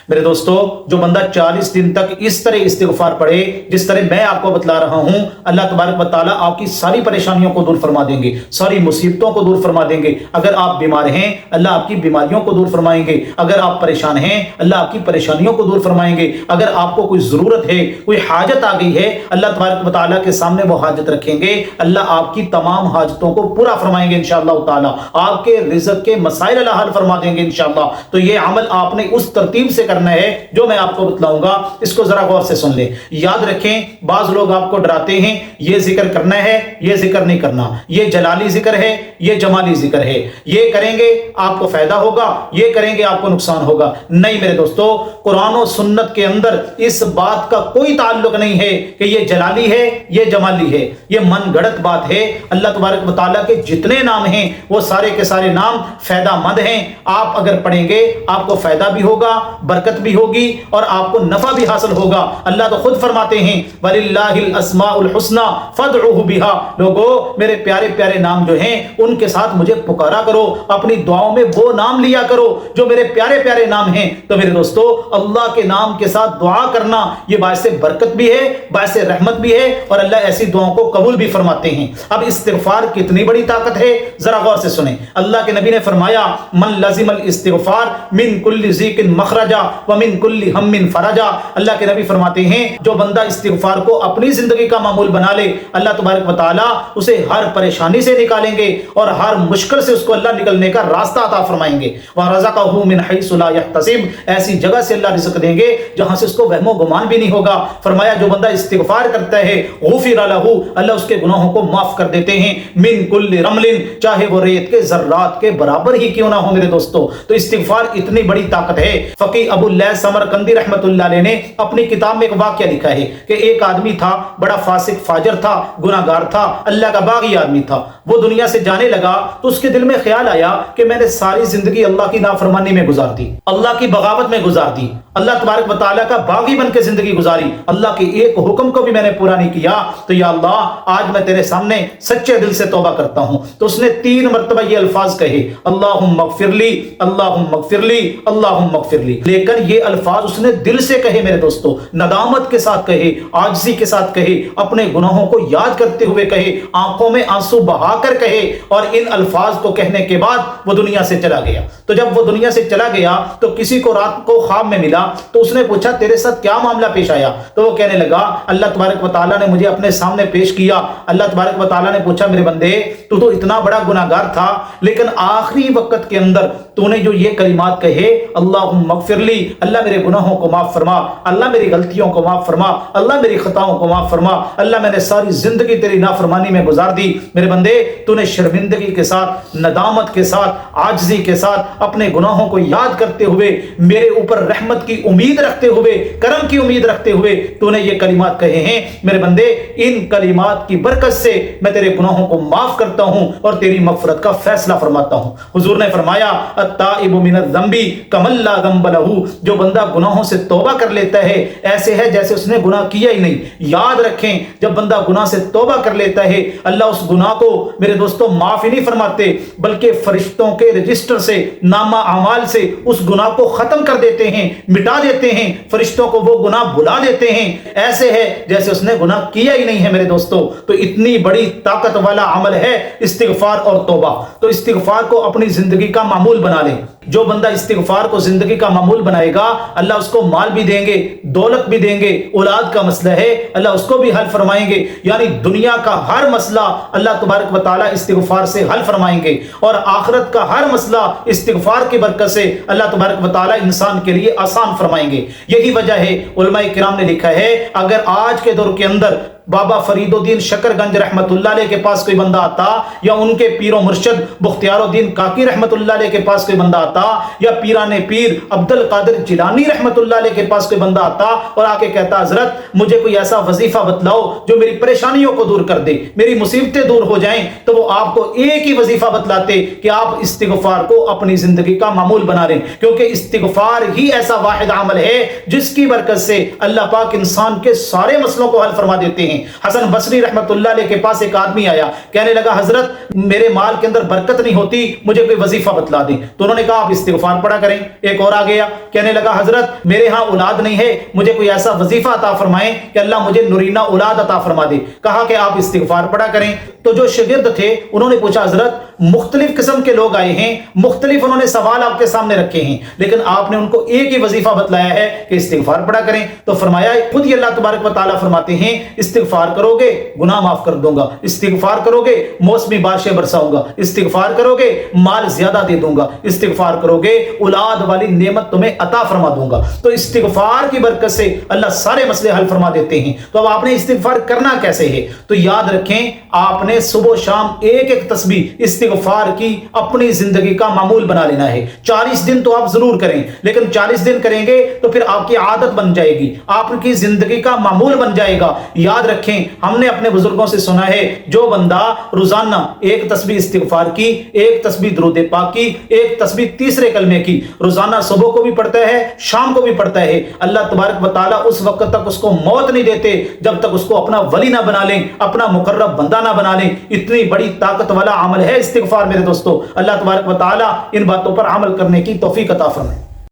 میرے دوستو جو بندہ 40 دن تک اس طرح استغفار پڑھے جس طرح میں آپ کو بتلا رہا ہوں، اللہ تبارک و تعالیٰ آپ کی ساری پریشانیوں کو دور فرما دیں گے، ساری مصیبتوں کو دور فرما دیں گے۔ اگر آپ بیمار ہیں اللہ آپ کی بیماریوں کو دور فرمائیں گے، اگر آپ پریشان ہیں اللہ آپ کی پریشانیوں کو دور فرمائیں گے، اگر آپ کو کوئی ضرورت ہے، کوئی حاجت آ گئی ہے، اللہ تبارک و تعالیٰ کے سامنے وہ حاجت رکھیں گے، اللہ آپ کی تمام حاجتوں کو پورا فرمائیں گے انشاءاللہ تعالیٰ، آپ کے رزق کے مسائل اللہ حل فرما دیں گے انشاءاللہ۔ تو یہ عمل آپ نے اس ترتیب سے کرنا ہے جو میں آپ کو بتلاؤں گا، اس کو ذرا غور سے سن لیں۔ یاد رکھیں بعض لوگ آپ کو ڈراتے ہیں یہ ذکر کرنا ہے یہ ذکر نہیں کرنا، یہ جلالی ذکر ہے یہ جمالی ذکر ہے، یہ کریں گے آپ کو فائدہ ہوگا یہ کریں گے آپ کو نقصان ہوگا۔ نہیں میرے دوستو، قرآن و سنت کے اندر اس بات کا کوئی تعلق نہیں ہے کہ یہ جلالی ہے یہ جمالی ہے، یہ من گھڑت بات ہے۔ اللہ تبارک و تعالیٰ کے جتنے نام ہیں وہ سارے کے سارے نام فائدہ مند ہیں، آپ اگر پڑھیں گے آپ کو فائدہ بھی ہوگا، برکت بھی ہوگی اور آپ کو نفع بھی حاصل ہوگا۔ اللہ تو خود فرماتے ہیں وَلِلَّهِ الْأَسْمَاءُ الْحُسْنَى فَادْعُوهُ بِهَا، لوگو میرے پیارے پیارے نام جو ہیں ان کے ساتھ مجھے پکارا کرو، اپنی دعاؤں میں وہ نام لیا کرو جو میرے پیارے پیارے نام ہیں۔ تو میرے دوستو اللہ کے نام کے ساتھ دعا کرنا یہ باعث برکت بھی ہے، باعث رحمت بھی ہے اور اللہ ایسی دعاؤں کو قبول بھی فرماتے ہیں۔ اب استغفار کتنی بڑی طاقت ہے ذرا غور سے سنیں۔ اللہ کے نبی نے فرمایا من لزم الاستغفار من کل ضیق مخرجا ومن کل ہم فرجا، اللہ کے نبی فرماتے ہیں جو بندہ استغفار کو اپنی زندگی کا معمول بنا لے اللہ تبارک و تعالیٰ اسے ہر پریشانی سے نکالیں گے اور ہر مشکل سے اس کو اللہ نکلنے کا راستہ عطا فرمائیں گے۔ وَرَزَقَهُ مِنْ حَيْثُ لَا يَحْتَسِبُ، ایسی جگہ سے اللہ رزق دیں گے جہاں سے اس کو وہم و گمان بھی نہیں ہوگا۔ فرمایا جو بندہ استغفار کرتا ہے غفر لہ، اللہ اس کے گناہوں کو معاف کر دیتے ہیں من کل رمل، چاہے وہ ریت کے ذرات کے برابر ہی کیوں نہ ہو میرے دوستو۔ تو استغفار اتنی بڑی طاقت ہے۔ فقی ابو اللیث سمرقندی رحمۃ اللہ علیہ نے اپنی کتاب میں ایک واقعہ لکھا ہے کہ ایک آدمی تھا، بڑا فاسق فاجر تھا، گناہ گار تھا، اللہ کا باغی آدمی تھا۔ وہ دنیا سے جانے لگا تو اس کے دل میں خیال آیا کہ میں نے ساری زندگی اللہ کی نافرمانی میں گزار دی، اللہ کی بغاوت میں گزار دی، اللہ تبارک و تعالیٰ کا باغی بن کے زندگی گزاری، اللہ کے ایک حکم کو بھی میں نے پورا نہیں کیا۔ تو یا اللہ آج میں تیرے سامنے سچے دل سے توبہ کرتا ہوں۔ تو اس نے 3 مرتبہ یہ الفاظ کہے اللہم اغفر لی اللہم اغفر لی اللہم اغفر لی، لیکن یہ الفاظ اس نے دل سے کہے میرے دوستو، ندامت کے ساتھ کہے، عاجزی کے ساتھ کہے، اپنے گناہوں کو یاد کرتے ہوئے کہے، آنکھوں میں آنسو بہا کر کہے، اور ان الفاظ کو کہنے کے بعد وہ دنیا سے چلا گیا۔ تو جب وہ دنیا سے چلا گیا تو کسی کو رات کو خواب میں ملا تو اس نے پوچھا تیرے ساتھ کیا معاملہ پیش آیا؟ تو وہ کہنے لگا اللہ تبارک و تعالیٰ نے مجھے اپنے سامنے پیش کیا، اللہ تبارک و تعالیٰ نے پوچھا میرے بندے تو اتنا بڑا گناہ گار تھا لیکن آخری وقت کے اندر تو نے جو یہ کلمات کہے اللہم اغفر لی، اللہ میرے گناہوں کو معاف فرما، اللہ میری غلطیوں کو معاف فرما، اللہ میری خطاؤں کو معاف فرما، اللہ میں نے ساری زندگی تیری نافرمانی میں گزار دی، میرے بندے تو نے شرمندگی کے ساتھ، ندامت کے ساتھ، عاجزی کے ساتھ، اپنے گناہوں کو یاد کرتے ہوئے، میرے اوپر رحمت کی امید رکھتے ہوئے، کرم کی امید رکھتے ہوئے تو نے یہ کلمات کہے ہیں، میرے بندے ان کلمات کی برکت سے میں تیرے گناہوں کو معاف کرتا ہوں اور تیری مغفرت کا فیصلہ فرماتا ہوں۔ حضور نے فرمایا التائب من الذنب کمن لا ذنب لہ، جو بندہ گناہوں سے توبہ کر لیتا ہے ایسے ہے جیسے اس نے گناہ کیا ہی نہیں۔ یاد رکھیں جب بندہ گناہ سے توبہ کر لیتا ہے اللہ اس گناہ کو میرے دوستوں معاف ہی نہیں فرماتے بلکہ فرشتوں کے رجسٹر سے، نامہ اعمال سے اس گناہ کو ختم کر دیتے ہیں، مٹا دیتے ہیں، فرشتوں کو وہ گناہ بھلا دیتے ہیں، ایسے ہے جیسے اس نے گناہ کیا ہی نہیں ہے میرے دوستوں۔ تو اتنی بڑی طاقت والا عمل ہے استغفار اور توبہ۔ تو استغفار کو اپنی زندگی کا معمول بنا لیں۔ جو بندہ استغفار کو زندگی کا معمول بنائے گا اللہ اس کو مال بھی دیں گے، دولت بھی دیں گے، اولاد کا مسئلہ ہے اللہ اس کو بھی حل فرمائیں گے، یعنی دنیا کا ہر مسئلہ اللہ تبارک و تعالیٰ استغفار سے حل فرمائیں گے، اور آخرت کا ہر مسئلہ استغفار کی برکت سے اللہ تبارک و تعالیٰ انسان کے لیے آسان فرمائیں گے۔ یہی وجہ ہے علماء کرام نے لکھا ہے اگر آج کے دور کے اندر بابا فرید الدین شکر گنج رحمت اللہ علیہ کے پاس کوئی بندہ آتا یا ان کے پیر و مرشد بختیار الدین کاکی رحمت اللہ علیہ کے پاس کوئی بندہ آتا یا پیران پیر عبد القادر جیلانی رحمت اللہ علیہ کے پاس کوئی بندہ آتا اور آ کے کہتا حضرت مجھے کوئی ایسا وظیفہ بتلاؤ جو میری پریشانیوں کو دور کر دے، میری مصیبتیں دور ہو جائیں، تو وہ آپ کو ایک ہی وظیفہ بتلاتے کہ آپ استغفار کو اپنی زندگی کا معمول بنا لیں، کیونکہ استغفار ہی ایسا واحد عمل ہے جس کی برکت سے اللہ پاک انسان کے سارے مسئلوں کو حل فرما دیتے ہیں۔ حسن بصری رحمت اللہ علیہ کے پاس ایک آدمی آیا, کہنے لگا حضرت میرے مال کے اندر برکت نہیں ہوتی, مجھے کوئی وظیفہ بتلا دیں. تو انہوں نے کہا آپ استغفار پڑھا کریں. ایک اور آ گیا, کہنے لگا حضرت میرے ہاں اولاد نہیں ہے, مجھے کوئی ایسا وظیفہ عطا فرمائیں کہ اللہ مجھے نرینہ اولاد عطا فرما دے. کہا کہ آپ استغفار پڑھا کریں. تو جو شاگرد تھے انہوں نے پوچھا حضرت مختلف قسم کے لوگ آئے ہیں, مختلف انہوں نے سوال آپ کے سامنے رکھے ہیں, لیکن آپ نے ان کو ایک ہی وظیفہ بتلایا ہے کہ استغفار پڑھا کریں. تو فرمایا خود ہی اللہ تبارک و تعالیٰ فرماتے ہیں استغفار کرو گے گناہ معاف کر دوں گا, استغفار کرو گے موسمی بارشیں برساؤں گا, استغفار کرو گے مال زیادہ دے دوں گا, استغفار کرو گے اولاد والی نعمت تمہیں عطا فرما دوں گا. تو استغفار کی برکت سے اللہ سارے مسئلے حل فرما دیتے ہیں. تو اب آپ نے استغفار کرنا کیسے ہے؟ تو یاد رکھیں آپ نے صبح و شام ایک ایک تسبیح استغفار کی اپنی زندگی کا معمول بنا لینا ہے. 40 دن تو آپ ضرور کریں, لیکن 40 دن کریں گے تو پھر آپ کی عادت بن جائے گی, آپ کی زندگی کا معمول بن جائے گا. یاد رکھیں ہم نے اپنے بزرگوں سے سنا ہے جو بندہ روزانہ ایک تسبیح استغفار کی, ایک تسبیح درود پاک کی, ایک تسبیح تیسرے کلمے کی, روزانہ صبح کو بھی پڑھتا ہے شام کو بھی پڑھتا ہے, اللہ تبارک و تعالیٰ اس وقت تک اس کو موت نہیں دیتے جب تک اس کو اپنا ولی نہ بنا لیں, اپنا مقرب بندہ نہ بنا لیں. اتنی بڑی طاقت والا عمل ہے استغفار میرے دوستو. اللہ تبارک و تعالیٰ ان باتوں پر عمل کرنے کی توفیق عطا فرمائے.